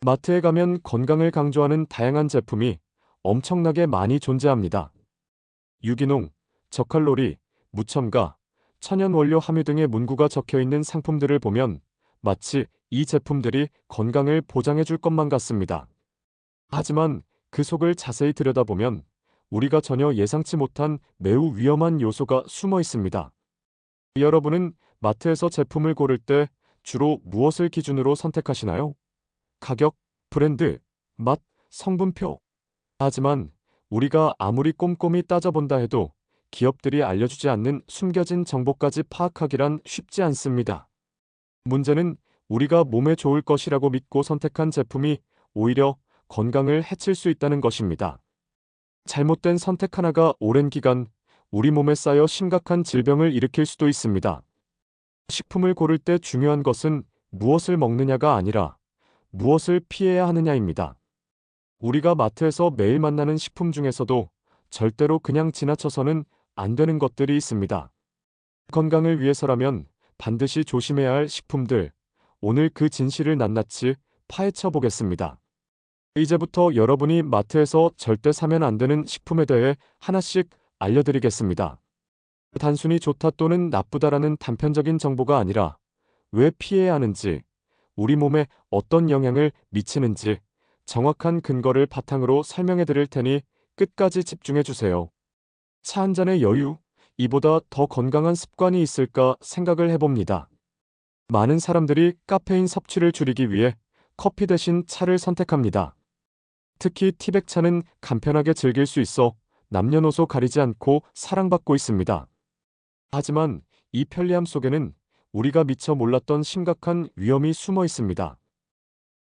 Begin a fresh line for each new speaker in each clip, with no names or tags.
마트에 가면 건강을 강조하는 다양한 제품이 엄청나게 많이 존재합니다. 유기농, 저칼로리, 무첨가, 천연 원료 함유 등의 문구가 적혀 있는 상품들을 보면 마치 이 제품들이 건강을 보장해 줄 것만 같습니다. 하지만 그 속을 자세히 들여다보면 우리가 전혀 예상치 못한 매우 위험한 요소가 숨어 있습니다. 여러분은 마트에서 제품을 고를 때 주로 무엇을 기준으로 선택하시나요? 가격, 브랜드, 맛, 성분표. 하지만 우리가 아무리 꼼꼼히 따져본다 해도 기업들이 알려주지 않는 숨겨진 정보까지 파악하기란 쉽지 않습니다. 문제는 우리가 몸에 좋을 것이라고 믿고 선택한 제품이 오히려 건강을 해칠 수 있다는 것입니다. 잘못된 선택 하나가 오랜 기간 우리 몸에 쌓여 심각한 질병을 일으킬 수도 있습니다. 식품을 고를 때 중요한 것은 무엇을 먹느냐가 아니라 무엇을 피해야 하느냐입니다. 우리가 마트에서 매일 만나는 식품 중에서도 절대로 그냥 지나쳐서는 안 되는 것들이 있습니다. 건강을 위해서라면 반드시 조심해야 할 식품들, 오늘 그 진실을 낱낱이 파헤쳐 보겠습니다. 이제부터 여러분이 마트에서 절대 사면 안 되는 식품에 대해 하나씩 알려드리겠습니다. 단순히 좋다 또는 나쁘다라는 단편적인 정보가 아니라 왜 피해야 하는지, 우리 몸에 어떤 영향을 미치는지 정확한 근거를 바탕으로 설명해 드릴 테니 끝까지 집중해 주세요. 차 한 잔의 여유, 이보다 더 건강한 습관이 있을까 생각을 해봅니다. 많은 사람들이 카페인 섭취를 줄이기 위해 커피 대신 차를 선택합니다. 특히 티백차는 간편하게 즐길 수 있어 남녀노소 가리지 않고 사랑받고 있습니다. 하지만 이 편리함 속에는 우리가 미처 몰랐던 심각한 위험이 숨어 있습니다.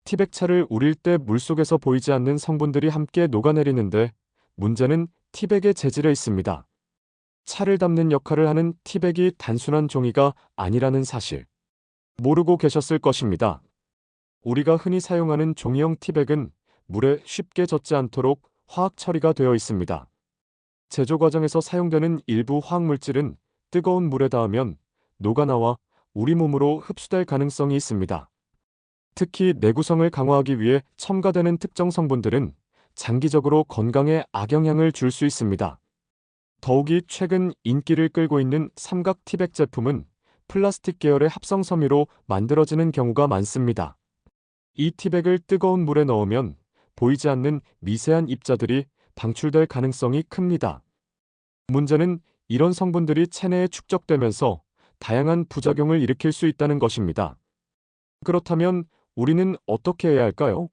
티백차를 우릴 때 물속에서 보이지 않는 성분들이 함께 녹아내리는데 문제는 티백의 재질에 있습니다. 차를 담는 역할을 하는 티백이 단순한 종이가 아니라는 사실. 모르고 계셨을 것입니다. 우리가 흔히 사용하는 종이형 티백은 물에 쉽게 젖지 않도록 화학 처리가 되어 있습니다. 제조 과정에서 사용되는 일부 화학물질은 뜨거운 물에 닿으면 녹아나와 우리 몸으로 흡수될 가능성이 있습니다. 특히 내구성을 강화하기 위해 첨가되는 특정 성분들은 장기적으로 건강에 악영향을 줄 수 있습니다. 더욱이 최근 인기를 끌고 있는 삼각 티백 제품은 플라스틱 계열의 합성 섬유로 만들어지는 경우가 많습니다. 이 티백을 뜨거운 물에 넣으면 보이지 않는 미세한 입자들이 방출될 가능성이 큽니다. 문제는 이런 성분들이 체내에 축적되면서 다양한 부작용을 일으킬 수 있다는 것입니다. 그렇다면 우리는 어떻게 해야 할까요?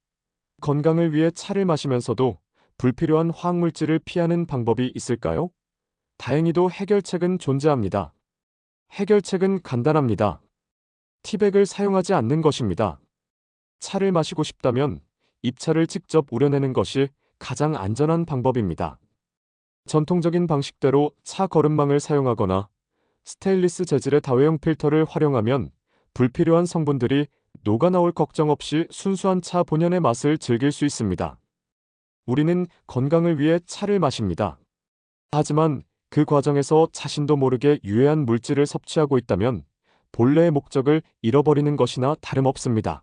건강을 위해 차를 마시면서도 불필요한 화학물질을 피하는 방법이 있을까요? 다행히도 해결책은 존재합니다. 해결책은 간단합니다. 티백을 사용하지 않는 것입니다. 차를 마시고 싶다면 잎차를 직접 우려내는 것이 가장 안전한 방법입니다. 전통적인 방식대로 차 거름망을 사용하거나 스테인리스 재질의 다회용 필터를 활용하면 불필요한 성분들이 녹아나올 걱정 없이 순수한 차 본연의 맛을 즐길 수 있습니다. 우리는 건강을 위해 차를 마십니다. 하지만 그 과정에서 자신도 모르게 유해한 물질을 섭취하고 있다면 본래의 목적을 잃어버리는 것이나 다름없습니다.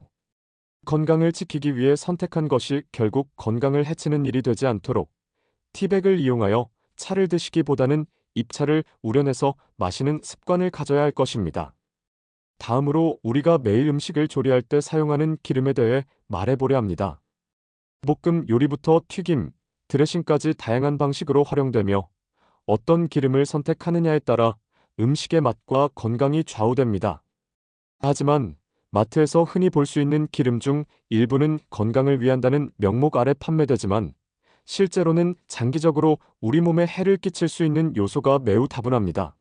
건강을 지키기 위해 선택한 것이 결국 건강을 해치는 일이 되지 않도록 티백을 이용하여 차를 드시기보다는 잎차를 우려내서 마시는 습관을 가져야 할 것입니다. 다음으로 우리가 매일 음식을 조리할 때 사용하는 기름에 대해 말해보려 합니다. 볶음 요리부터 튀김, 드레싱까지 다양한 방식으로 활용되며 어떤 기름을 선택하느냐에 따라 음식의 맛과 건강이 좌우됩니다. 하지만 마트에서 흔히 볼 수 있는 기름 중 일부는 건강을 위한다는 명목 아래 판매되지만 실제로는 장기적으로 우리 몸에 해를 끼칠 수 있는 요소가 매우 다분합니다.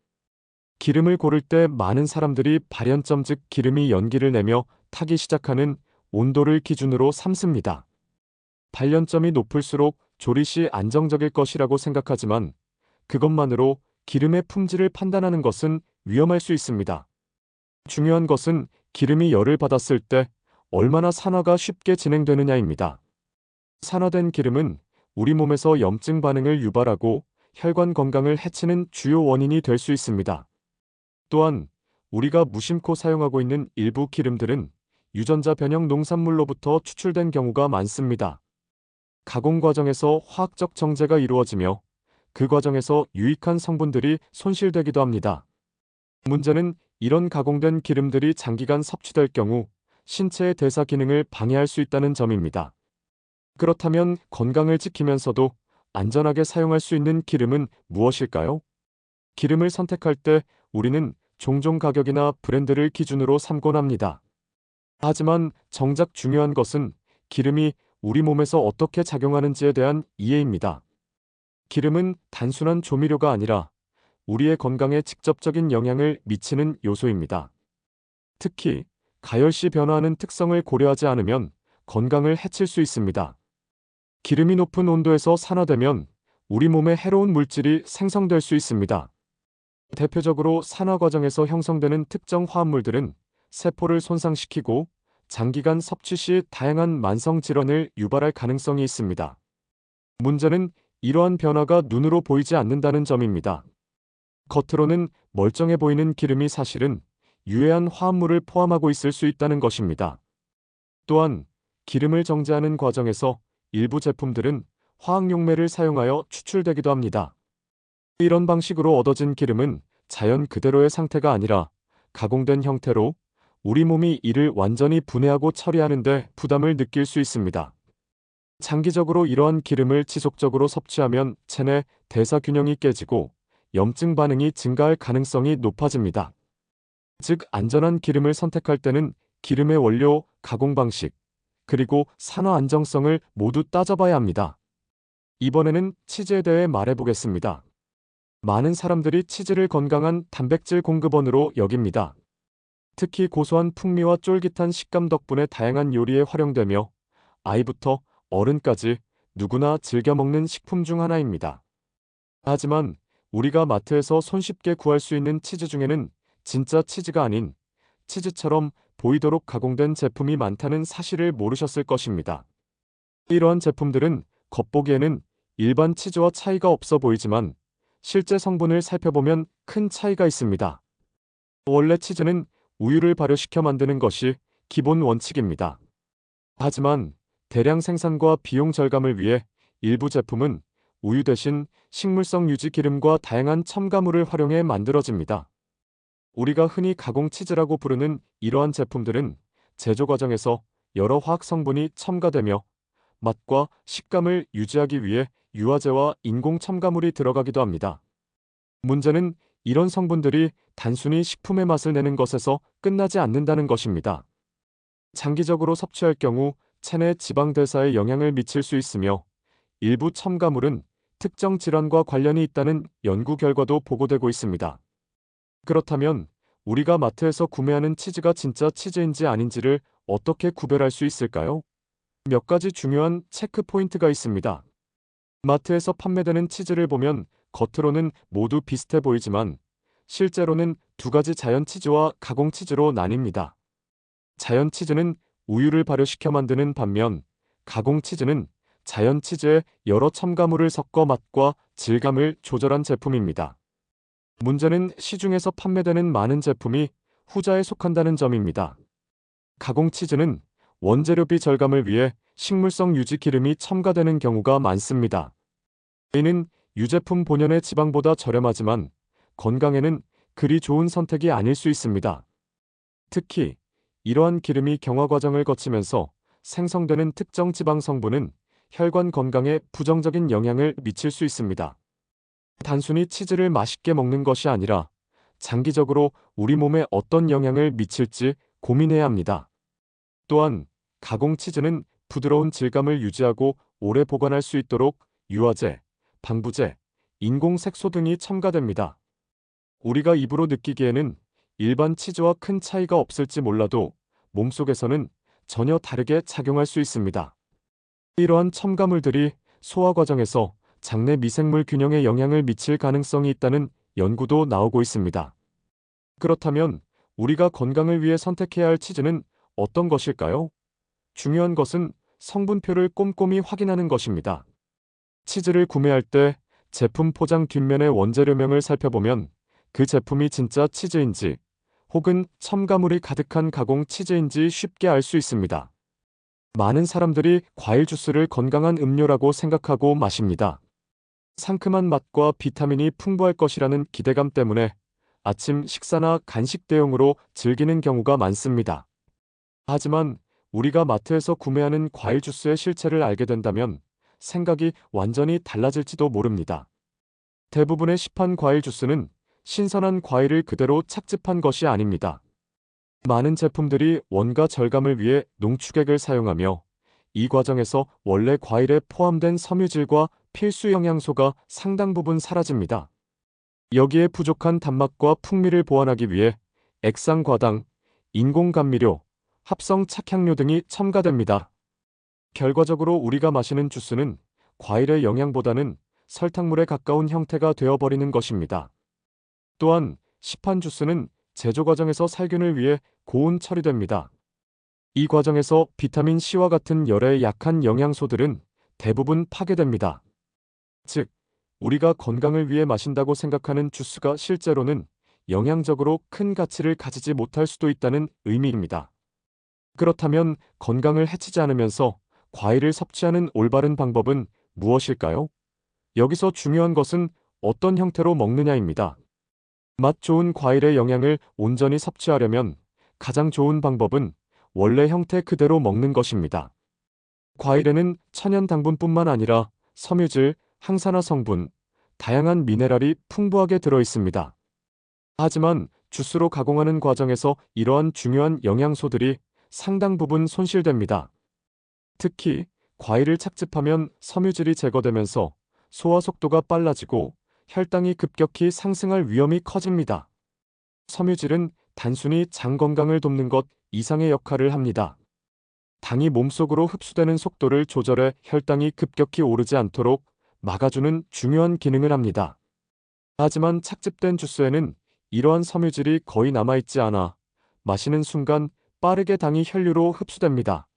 기름을 고를 때 많은 사람들이 발연점 즉 기름이 연기를 내며 타기 시작하는 온도를 기준으로 삼습니다. 발연점이 높을수록 조리 시 안정적일 것이라고 생각하지만 그것만으로 기름의 품질을 판단하는 것은 위험할 수 있습니다. 중요한 것은 기름이 열을 받았을 때 얼마나 산화가 쉽게 진행되느냐입니다. 산화된 기름은 우리 몸에서 염증 반응을 유발하고 혈관 건강을 해치는 주요 원인이 될 수 있습니다. 또한 우리가 무심코 사용하고 있는 일부 기름들은 유전자 변형 농산물로부터 추출된 경우가 많습니다. 가공 과정에서 화학적 정제가 이루어지며 그 과정에서 유익한 성분들이 손실되기도 합니다. 문제는 이런 가공된 기름들이 장기간 섭취될 경우 신체의 대사 기능을 방해할 수 있다는 점입니다. 그렇다면 건강을 지키면서도 안전하게 사용할 수 있는 기름은 무엇일까요? 기름을 선택할 때 우리는 종종 가격이나 브랜드를 기준으로 삼곤 합니다. 하지만 정작 중요한 것은 기름이 우리 몸에서 어떻게 작용하는지에 대한 이해입니다. 기름은 단순한 조미료가 아니라 우리의 건강에 직접적인 영향을 미치는 요소입니다. 특히 가열시 변화하는 특성을 고려하지 않으면 건강을 해칠 수 있습니다. 기름이 높은 온도에서 산화되면 우리 몸에 해로운 물질이 생성될 수 있습니다. 대표적으로 산화 과정에서 형성되는 특정 화합물들은 세포를 손상시키고 장기간 섭취 시 다양한 만성 질환을 유발할 가능성이 있습니다. 문제는 이러한 변화가 눈으로 보이지 않는다는 점입니다. 겉으로는 멀쩡해 보이는 기름이 사실은 유해한 화합물을 포함하고 있을 수 있다는 것입니다. 또한 기름을 정제하는 과정에서 일부 제품들은 화학용매를 사용하여 추출되기도 합니다. 이런 방식으로 얻어진 기름은 자연 그대로의 상태가 아니라 가공된 형태로 우리 몸이 이를 완전히 분해하고 처리하는 데 부담을 느낄 수 있습니다. 장기적으로 이러한 기름을 지속적으로 섭취하면 체내 대사 균형이 깨지고 염증 반응이 증가할 가능성이 높아집니다. 즉, 안전한 기름을 선택할 때는 기름의 원료, 가공 방식, 그리고 산화 안정성을 모두 따져봐야 합니다. 이번에는 치즈에 대해 말해보겠습니다. 많은 사람들이 치즈를 건강한 단백질 공급원으로 여깁니다. 특히 고소한 풍미와 쫄깃한 식감 덕분에 다양한 요리에 활용되며 아이부터 어른까지 누구나 즐겨 먹는 식품 중 하나입니다. 하지만 우리가 마트에서 손쉽게 구할 수 있는 치즈 중에는 진짜 치즈가 아닌 치즈처럼 보이도록 가공된 제품이 많다는 사실을 모르셨을 것입니다. 이러한 제품들은 겉보기에는 일반 치즈와 차이가 없어 보이지만 실제 성분을 살펴보면 큰 차이가 있습니다. 원래 치즈는 우유를 발효시켜 만드는 것이 기본 원칙입니다. 하지만 대량 생산과 비용 절감을 위해 일부 제품은 우유 대신 식물성 유지 기름과 다양한 첨가물을 활용해 만들어집니다. 우리가 흔히 가공 치즈라고 부르는 이러한 제품들은 제조 과정에서 여러 화학 성분이 첨가되며 맛과 식감을 유지하기 위해 유화제와 인공 첨가물이 들어가기도 합니다. 문제는 이런 성분들이 단순히 식품의 맛을 내는 것에서 끝나지 않는다는 것입니다. 장기적으로 섭취할 경우 체내 지방 대사에 영향을 미칠 수 있으며 일부 첨가물은 특정 질환과 관련이 있다는 연구 결과도 보고되고 있습니다. 그렇다면 우리가 마트에서 구매하는 치즈가 진짜 치즈인지 아닌지를 어떻게 구별할 수 있을까요? 몇 가지 중요한 체크 포인트가 있습니다. 마트에서 판매되는 치즈를 보면 겉으로는 모두 비슷해 보이지만 실제로는 두 가지 자연 치즈와 가공 치즈로 나뉩니다. 자연 치즈는 우유를 발효시켜 만드는 반면 가공 치즈는 자연 치즈에 여러 첨가물을 섞어 맛과 질감을 조절한 제품입니다. 문제는 시중에서 판매되는 많은 제품이 후자에 속한다는 점입니다. 가공 치즈는 원재료비 절감을 위해 식물성 유지 기름이 첨가되는 경우가 많습니다. 이는 유제품 본연의 지방보다 저렴하지만 건강에는 그리 좋은 선택이 아닐 수 있습니다. 특히 이러한 기름이 경화 과정을 거치면서 생성되는 특정 지방 성분은 혈관 건강에 부정적인 영향을 미칠 수 있습니다. 단순히 치즈를 맛있게 먹는 것이 아니라 장기적으로 우리 몸에 어떤 영향을 미칠지 고민해야 합니다. 또한 가공 치즈는 부드러운 질감을 유지하고 오래 보관할 수 있도록 유화제, 방부제, 인공 색소 등이 첨가됩니다. 우리가 입으로 느끼기에는 일반 치즈와 큰 차이가 없을지 몰라도 몸속에서는 전혀 다르게 작용할 수 있습니다. 이러한 첨가물들이 소화 과정에서 장내 미생물 균형에 영향을 미칠 가능성이 있다는 연구도 나오고 있습니다. 그렇다면 우리가 건강을 위해 선택해야 할 치즈는 어떤 것일까요? 중요한 것은 성분표를 꼼꼼히 확인하는 것입니다. 치즈를 구매할 때 제품 포장 뒷면의 원재료명을 살펴보면 그 제품이 진짜 치즈인지 혹은 첨가물이 가득한 가공 치즈인지 쉽게 알 수 있습니다. 많은 사람들이 과일 주스를 건강한 음료라고 생각하고 마십니다. 상큼한 맛과 비타민이 풍부할 것이라는 기대감 때문에 아침 식사나 간식 대용으로 즐기는 경우가 많습니다. 하지만 우리가 마트에서 구매하는 과일 주스의 실체를 알게 된다면 생각이 완전히 달라질지도 모릅니다. 대부분의 시판 과일 주스는 신선한 과일을 그대로 착즙한 것이 아닙니다. 많은 제품들이 원가 절감을 위해 농축액을 사용하며 이 과정에서 원래 과일에 포함된 섬유질과 필수 영양소가 상당 부분 사라집니다. 여기에 부족한 단맛과 풍미를 보완하기 위해 액상 과당, 인공 감미료, 합성 착향료 등이 첨가됩니다. 결과적으로 우리가 마시는 주스는 과일의 영양보다는 설탕물에 가까운 형태가 되어버리는 것입니다. 또한 시판 주스는 제조 과정에서 살균을 위해 고온 처리됩니다. 이 과정에서 비타민 C와 같은 열에 약한 영양소들은 대부분 파괴됩니다. 즉, 우리가 건강을 위해 마신다고 생각하는 주스가 실제로는 영양적으로 큰 가치를 가지지 못할 수도 있다는 의미입니다. 그렇다면 건강을 해치지 않으면서 과일을 섭취하는 올바른 방법은 무엇일까요? 여기서 중요한 것은 어떤 형태로 먹느냐입니다. 맛 좋은 과일의 영양을 온전히 섭취하려면 가장 좋은 방법은 원래 형태 그대로 먹는 것입니다. 과일에는 천연 당분뿐만 아니라 섬유질, 항산화 성분, 다양한 미네랄이 풍부하게 들어 있습니다. 하지만 주스로 가공하는 과정에서 이러한 중요한 영양소들이 상당 부분 손실됩니다. 특히 과일을 착즙하면 섬유질이 제거되면서 소화 속도가 빨라지고 혈당이 급격히 상승할 위험이 커집니다. 섬유질은 단순히 장 건강을 돕는 것 이상의 역할을 합니다. 당이 몸속으로 흡수되는 속도를 조절해 혈당이 급격히 오르지 않도록 막아주는 중요한 기능을 합니다. 하지만 착즙된 주스에는 이러한 섬유질이 거의 남아있지 않아 마시는 순간 빠르게 당이 혈류로 흡수됩니다.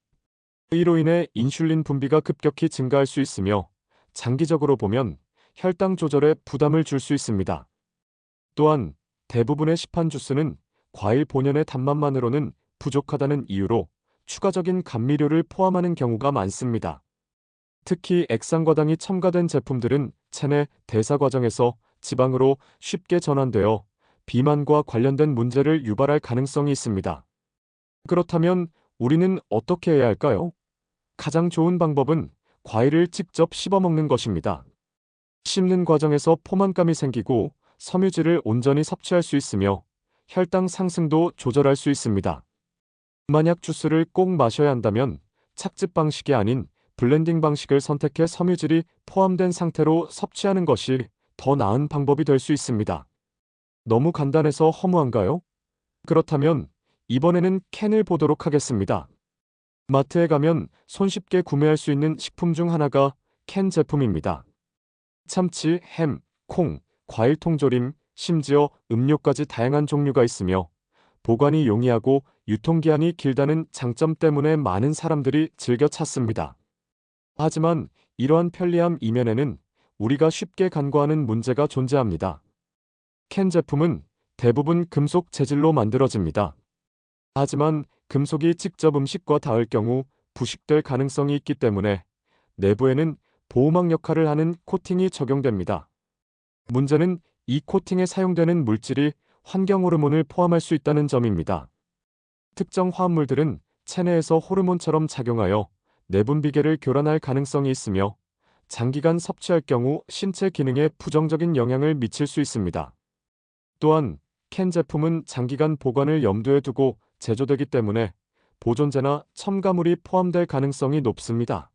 이로 인해 인슐린 분비가 급격히 증가할 수 있으며 장기적으로 보면 혈당 조절에 부담을 줄 수 있습니다. 또한 대부분의 시판 주스는 과일 본연의 단맛만으로는 부족하다는 이유로 추가적인 감미료를 포함하는 경우가 많습니다. 특히 액상과당이 첨가된 제품들은 체내 대사 과정에서 지방으로 쉽게 전환되어 비만과 관련된 문제를 유발할 가능성이 있습니다. 그렇다면 우리는 어떻게 해야 할까요? 가장 좋은 방법은 과일을 직접 씹어 먹는 것입니다. 씹는 과정에서 포만감이 생기고 섬유질을 온전히 섭취할 수 있으며 혈당 상승도 조절할 수 있습니다. 만약 주스를 꼭 마셔야 한다면 착즙 방식이 아닌 블렌딩 방식을 선택해 섬유질이 포함된 상태로 섭취하는 것이 더 나은 방법이 될 수 있습니다. 너무 간단해서 허무한가요? 그렇다면 이번에는 캔을 보도록 하겠습니다. 마트에 가면 손쉽게 구매할 수 있는 식품 중 하나가 캔 제품입니다. 참치, 햄, 콩, 과일 통조림, 심지어 음료까지 다양한 종류가 있으며 보관이 용이하고 유통기한이 길다는 장점 때문에 많은 사람들이 즐겨 찾습니다. 하지만 이러한 편리함 이면에는 우리가 쉽게 간과하는 문제가 존재합니다. 캔 제품은 대부분 금속 재질로 만들어집니다. 하지만 금속이 직접 음식과 닿을 경우 부식될 가능성이 있기 때문에 내부에는 보호막 역할을 하는 코팅이 적용됩니다. 문제는 이 코팅에 사용되는 물질이 환경 호르몬을 포함할 수 있다는 점입니다. 특정 화합물들은 체내에서 호르몬처럼 작용하여 내분비계를 교란할 가능성이 있으며 장기간 섭취할 경우 신체 기능에 부정적인 영향을 미칠 수 있습니다. 또한 캔 제품은 장기간 보관을 염두에 두고 제조되기 때문에 보존제나 첨가물이 포함될 가능성이 높습니다.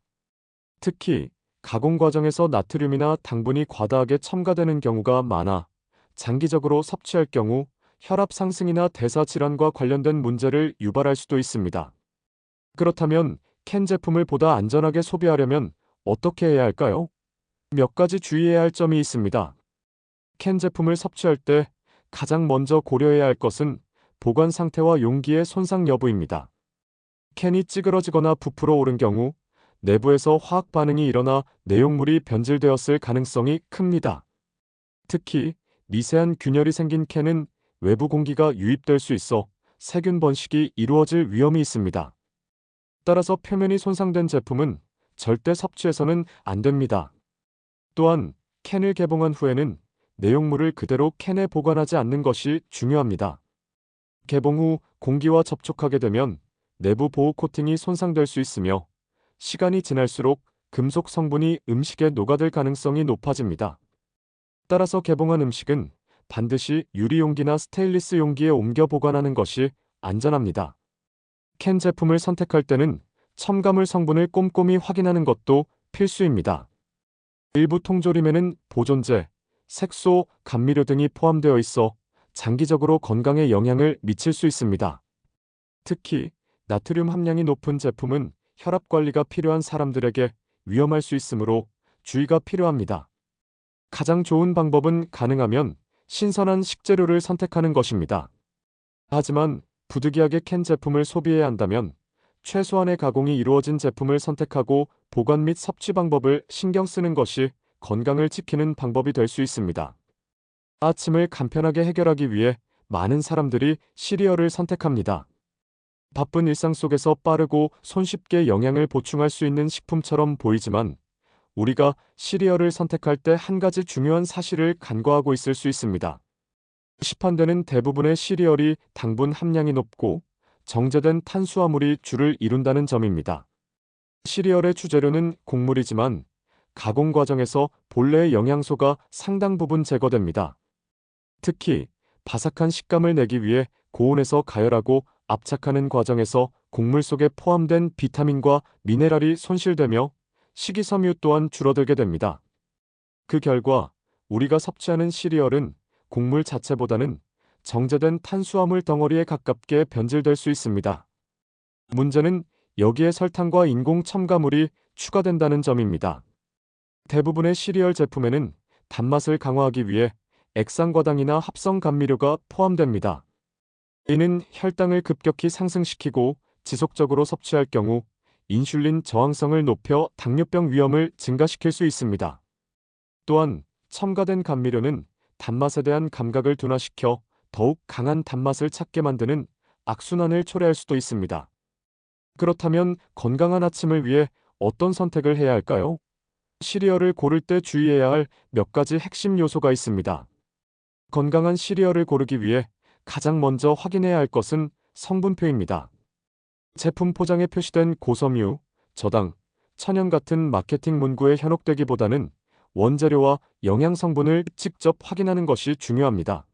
특히 가공 과정에서 나트륨이나 당분이 과다하게 첨가되는 경우가 많아 장기적으로 섭취할 경우 혈압 상승이나 대사 질환과 관련된 문제를 유발할 수도 있습니다. 그렇다면 캔 제품을 보다 안전하게 소비하려면 어떻게 해야 할까요? 몇 가지 주의해야 할 점이 있습니다. 캔 제품을 섭취할 때 가장 먼저 고려해야 할 것은 보관 상태와 용기의 손상 여부입니다. 캔이 찌그러지거나 부풀어 오른 경우 내부에서 화학 반응이 일어나 내용물이 변질되었을 가능성이 큽니다. 특히 미세한 균열이 생긴 캔은 외부 공기가 유입될 수 있어 세균 번식이 이루어질 위험이 있습니다. 따라서 표면이 손상된 제품은 절대 섭취해서는 안 됩니다. 또한 캔을 개봉한 후에는 내용물을 그대로 캔에 보관하지 않는 것이 중요합니다. 개봉 후 공기와 접촉하게 되면 내부 보호 코팅이 손상될 수 있으며 시간이 지날수록 금속 성분이 음식에 녹아들 가능성이 높아집니다. 따라서 개봉한 음식은 반드시 유리 용기나 스테인리스 용기에 옮겨 보관하는 것이 안전합니다. 캔 제품을 선택할 때는 첨가물 성분을 꼼꼼히 확인하는 것도 필수입니다. 일부 통조림에는 보존제, 색소, 감미료 등이 포함되어 있어 장기적으로 건강에 영향을 미칠 수 있습니다. 특히 나트륨 함량이 높은 제품은 혈압 관리가 필요한 사람들에게 위험할 수 있으므로 주의가 필요합니다. 가장 좋은 방법은 가능하면 신선한 식재료를 선택하는 것입니다. 하지만 부득이하게 캔 제품을 소비해야 한다면 최소한의 가공이 이루어진 제품을 선택하고 보관 및 섭취 방법을 신경 쓰는 것이 건강을 지키는 방법이 될 수 있습니다. 아침을 간편하게 해결하기 위해 많은 사람들이 시리얼을 선택합니다. 바쁜 일상 속에서 빠르고 손쉽게 영양을 보충할 수 있는 식품처럼 보이지만 우리가 시리얼을 선택할 때 한 가지 중요한 사실을 간과하고 있을 수 있습니다. 시판되는 대부분의 시리얼이 당분 함량이 높고 정제된 탄수화물이 주를 이룬다는 점입니다. 시리얼의 주재료는 곡물이지만 가공 과정에서 본래의 영양소가 상당 부분 제거됩니다. 특히 바삭한 식감을 내기 위해 고온에서 가열하고 압착하는 과정에서 곡물 속에 포함된 비타민과 미네랄이 손실되며 식이섬유 또한 줄어들게 됩니다. 그 결과 우리가 섭취하는 시리얼은 곡물 자체보다는 정제된 탄수화물 덩어리에 가깝게 변질될 수 있습니다. 문제는 여기에 설탕과 인공 첨가물이 추가된다는 점입니다. 대부분의 시리얼 제품에는 단맛을 강화하기 위해 액상과당이나 합성 감미료가 포함됩니다. 이는 혈당을 급격히 상승시키고 지속적으로 섭취할 경우 인슐린 저항성을 높여 당뇨병 위험을 증가시킬 수 있습니다. 또한 첨가된 감미료는 단맛에 대한 감각을 둔화시켜 더욱 강한 단맛을 찾게 만드는 악순환을 초래할 수도 있습니다. 그렇다면 건강한 아침을 위해 어떤 선택을 해야 할까요? 시리얼을 고를 때 주의해야 할 몇 가지 핵심 요소가 있습니다. 건강한 시리얼을 고르기 위해 가장 먼저 확인해야 할 것은 성분표입니다. 제품 포장에 표시된 고섬유, 저당, 천연 같은 마케팅 문구에 현혹되기보다는 원재료와 영양 성분을 직접 확인하는 것이 중요합니다.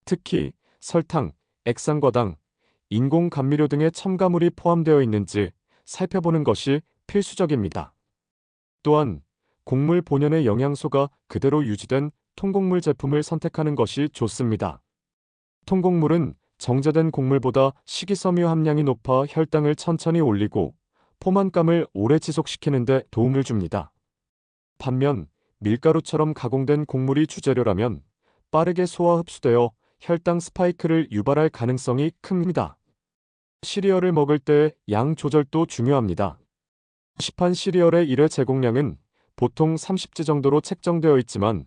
특히 설탕, 액상과당, 인공 감미료 등의 첨가물이 포함되어 있는지 살펴보는 것이 필수적입니다. 또한 곡물 본연의 영양소가 그대로 유지된 통곡물 제품을 선택하는 것이 좋습니다. 통곡물은 정제된 곡물보다 식이섬유 함량이 높아 혈당을 천천히 올리고 포만감을 오래 지속시키는 데 도움을 줍니다. 반면 밀가루처럼 가공된 곡물이 주재료라면 빠르게 소화 흡수되어 혈당 스파이크를 유발할 가능성이 큽니다. 시리얼을 먹을 때 양 조절도 중요합니다. 시판 시리얼의 일회 제공량은 보통 30지 정도로 책정되어 있지만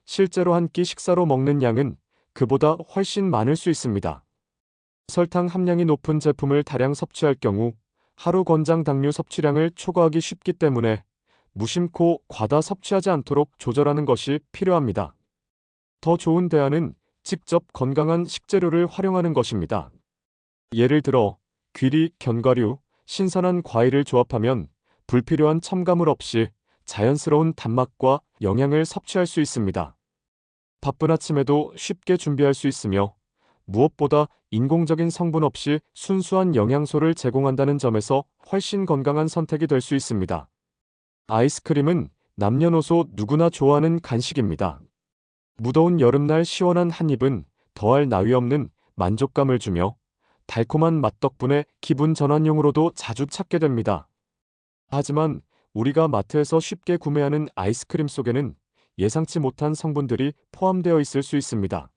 실제로 한 끼 식사로 먹는 양은 그보다 훨씬 많을 수 있습니다. 설탕 함량이 높은 제품을 다량 섭취할 경우 하루 권장 당류 섭취량을 초과하기 쉽기 때문에 무심코 과다 섭취하지 않도록 조절하는 것이 필요합니다. 더 좋은 대안은 직접 건강한 식재료를 활용하는 것입니다. 예를 들어 귀리, 견과류, 신선한 과일을 조합하면 불필요한 첨가물 없이 자연스러운 단맛과 영양을 섭취할 수 있습니다. 바쁜 아침에도 쉽게 준비할 수 있으며 무엇보다 인공적인 성분 없이 순수한 영양소를 제공한다는 점에서 훨씬 건강한 선택이 될 수 있습니다. 아이스크림은 남녀노소 누구나 좋아하는 간식입니다. 무더운 여름날 시원한 한 입은 더할 나위 없는 만족감을 주며 달콤한 맛 덕분에 기분 전환용으로도 자주 찾게 됩니다. 하지만 우리가 마트에서 쉽게 구매하는 아이스크림 속에는 예상치 못한 성분들이 포함되어 있을 수 있습니다.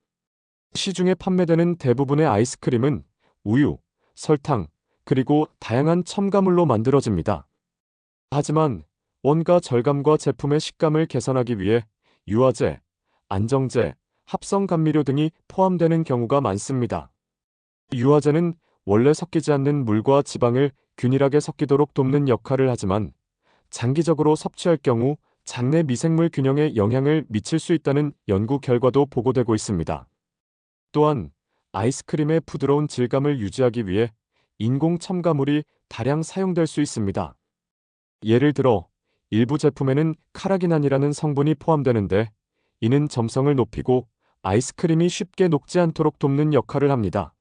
시중에 판매되는 대부분의 아이스크림은 우유, 설탕, 그리고 다양한 첨가물로 만들어집니다. 하지만 원가 절감과 제품의 식감을 개선하기 위해 유화제, 안정제, 합성 감미료 등이 포함되는 경우가 많습니다. 유화제는 원래 섞이지 않는 물과 지방을 균일하게 섞이도록 돕는 역할을 하지만 장기적으로 섭취할 경우 장내 미생물 균형에 영향을 미칠 수 있다는 연구 결과도 보고되고 있습니다. 또한 아이스크림의 부드러운 질감을 유지하기 위해 인공 첨가물이 다량 사용될 수 있습니다. 예를 들어 일부 제품에는 카라기난이라는 성분이 포함되는데 이는 점성을 높이고 아이스크림이 쉽게 녹지 않도록 돕는 역할을 합니다.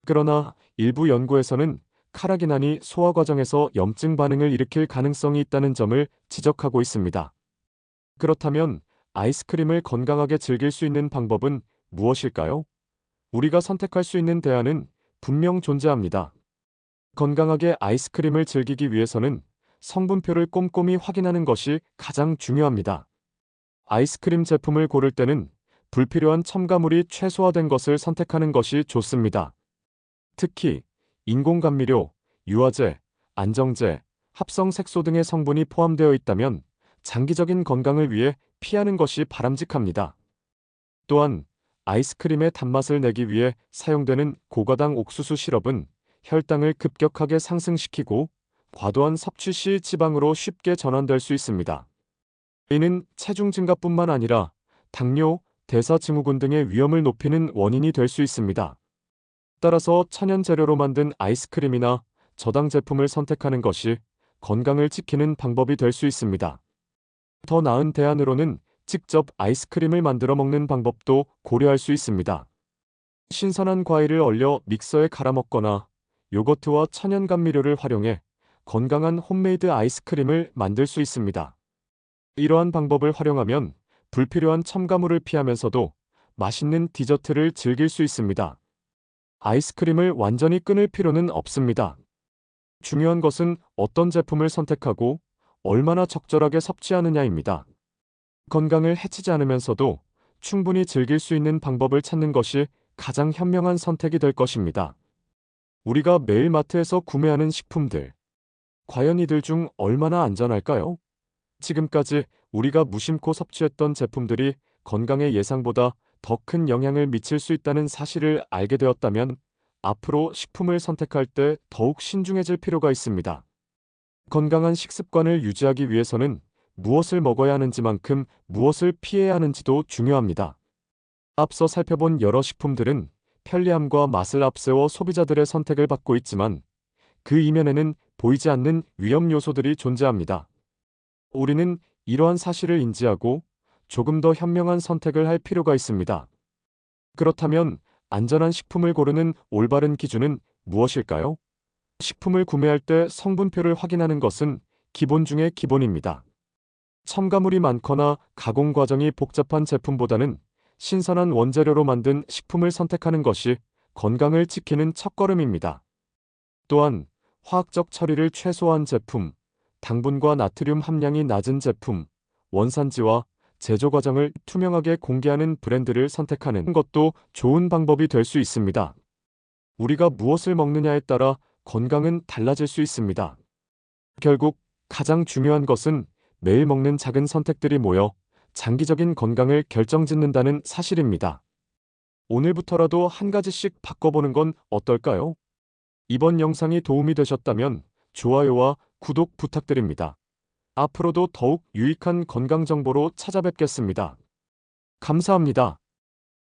그러나 일부 연구에서는 카라기난이 소화 과정에서 염증 반응을 일으킬 가능성이 있다는 점을 지적하고 있습니다. 그렇다면 아이스크림을 건강하게 즐길 수 있는 방법은 무엇일까요? 우리가 선택할 수 있는 대안은 분명 존재합니다. 건강하게 아이스크림을 즐기기 위해서는 성분표를 꼼꼼히 확인하는 것이 가장 중요합니다. 아이스크림 제품을 고를 때는 불필요한 첨가물이 최소화된 것을 선택하는 것이 좋습니다. 특히 인공 감미료, 유화제, 안정제, 합성 색소 등의 성분이 포함되어 있다면 장기적인 건강을 위해 피하는 것이 바람직합니다. 또한 아이스크림의 단맛을 내기 위해 사용되는 고과당 옥수수 시럽은 혈당을 급격하게 상승시키고 과도한 섭취 시 지방으로 쉽게 전환될 수 있습니다. 이는 체중 증가뿐만 아니라 당뇨, 대사증후군 등의 위험을 높이는 원인이 될 수 있습니다. 따라서 천연 재료로 만든 아이스크림이나 저당 제품을 선택하는 것이 건강을 지키는 방법이 될 수 있습니다. 더 나은 대안으로는 직접 아이스크림을 만들어 먹는 방법도 고려할 수 있습니다. 신선한 과일을 얼려 믹서에 갈아 먹거나 요거트와 천연 감미료를 활용해 건강한 홈메이드 아이스크림을 만들 수 있습니다. 이러한 방법을 활용하면 불필요한 첨가물을 피하면서도 맛있는 디저트를 즐길 수 있습니다. 아이스크림을 완전히 끊을 필요는 없습니다. 중요한 것은 어떤 제품을 선택하고 얼마나 적절하게 섭취하느냐입니다. 건강을 해치지 않으면서도 충분히 즐길 수 있는 방법을 찾는 것이 가장 현명한 선택이 될 것입니다. 우리가 매일 마트에서 구매하는 식품들, 과연 이들 중 얼마나 안전할까요? 지금까지 우리가 무심코 섭취했던 제품들이 건강에 예상보다 더 큰 영향을 미칠 수 있다는 사실을 알게 되었다면 앞으로 식품을 선택할 때 더욱 신중해질 필요가 있습니다. 건강한 식습관을 유지하기 위해서는 무엇을 먹어야 하는지만큼 무엇을 피해야 하는지도 중요합니다. 앞서 살펴본 여러 식품들은 편리함과 맛을 앞세워 소비자들의 선택을 받고 있지만 그 이면에는 보이지 않는 위험 요소들이 존재합니다. 우리는 이러한 사실을 인지하고 조금 더 현명한 선택을 할 필요가 있습니다. 그렇다면 안전한 식품을 고르는 올바른 기준은 무엇일까요? 식품을 구매할 때 성분표를 확인하는 것은 기본 중의 기본입니다. 첨가물이 많거나 가공 과정이 복잡한 제품보다는 신선한 원재료로 만든 식품을 선택하는 것이 건강을 지키는 첫걸음입니다. 또한 화학적 처리를 최소화한 제품, 당분과 나트륨 함량이 낮은 제품, 원산지와 제조 과정을 투명하게 공개하는 브랜드를 선택하는 것도 좋은 방법이 될 수 있습니다. 우리가 무엇을 먹느냐에 따라 건강은 달라질 수 있습니다. 결국 가장 중요한 것은 매일 먹는 작은 선택들이 모여 장기적인 건강을 결정짓는다는 사실입니다. 오늘부터라도 한 가지씩 바꿔보는 건 어떨까요? 이번 영상이 도움이 되셨다면 좋아요와 구독 부탁드립니다. 앞으로도 더욱 유익한 건강 정보로 찾아뵙겠습니다. 감사합니다.